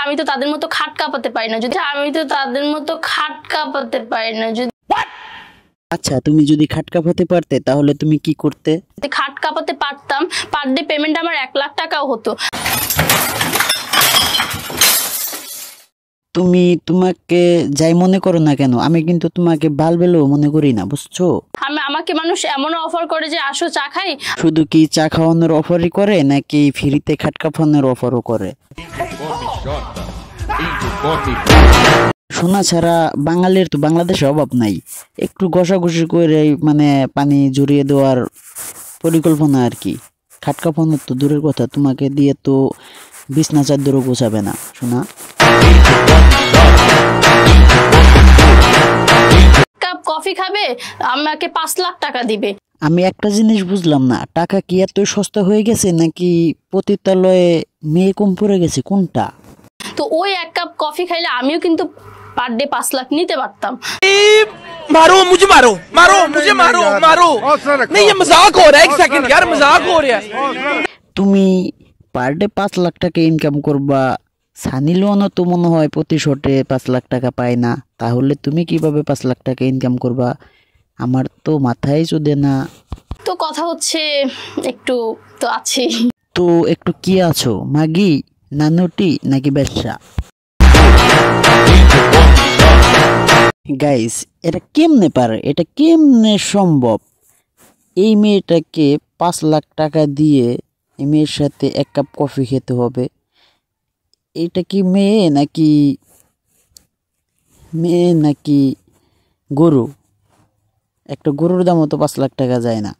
আমি তো তাদের মতো খাট কাঁপাতে পারি না, যদি আচ্ছা, তুমি যদি খাট কাঁপাতে পারতে তাহলে তুমি কি করতে? খাট কাঁপাতে পারতাম, পার ডে পেমেন্ট আমার 1,00,000 টাকাও হতো। তুমি তোমাকে যাই মনে করো না কেন, আমি কিন্তু তোমাকে বাল বেলেও মনে করি না, বুঝছো? আমাকে মানুষ এমন অফার করে যে আসো চা খাই। শুধু কি চা খাওয়ানোর অফারই করে নাকি ফ্রিতে খাট কাঁপানোর অফারও করে? সোনা ছাড়া বাঙালির তো বাংলাদেশে অভাব নাই। একটু ঘষাঘষি করে মানে পানি জড়িয়ে দেওয়ার পরিকল্পনা আর কি। খাট কাঁপানোর তো দূরের কথা, তোমাকে দিয়ে তো বিছনা চাদরও গোছাবে না সোনা। কাপ কফি খাবে, আমাকে 5,00,000 টাকা দিবে। আমি একটা জিনিস বুঝলাম না, টাকা কি এত সস্তা হয়ে গেছে নাকি পতিতালয়ে মেয়ে কম পড়ে গেছে, কোনটা? তো ওই এক কাপ কফি খাইলে আমিও কিন্তু পার ডে 5,00,000 নিতে পারতাম। मारो मुझे, मारो मारो मुझे, मारो मारो नहीं, ये मजाक हो रहा है। एक सेकंड यार, मजाक हो रहा है। তুমি পার ডে 5,00,000 টাকা ইনকাম করবা, সানি লিওনও তো মনে হয় প্রতি শটে 5,00,000 টাকা পায় না, তাহলে তুমি কিভাবে 5,00,000 টাকা ইনকাম করবা? আমার তো মাথায় চোদে না। তো কথা হচ্ছে একটু তো আছে। তো একটু কি আছো, মাগি নানুটি নাকি ব্যবসা? গাইস, এটা কেমনে পারে, এটা কেমনে সম্ভব? এই মেয়েটাকে 5,00,000 টাকা দিয়ে এই মেয়ের সাথে এক কাপ কফি খেতে হবে? এটা কি মেয়ে নাকি গরু? একটা গরুর দামও তো 5,00,000 টাকা যায় না।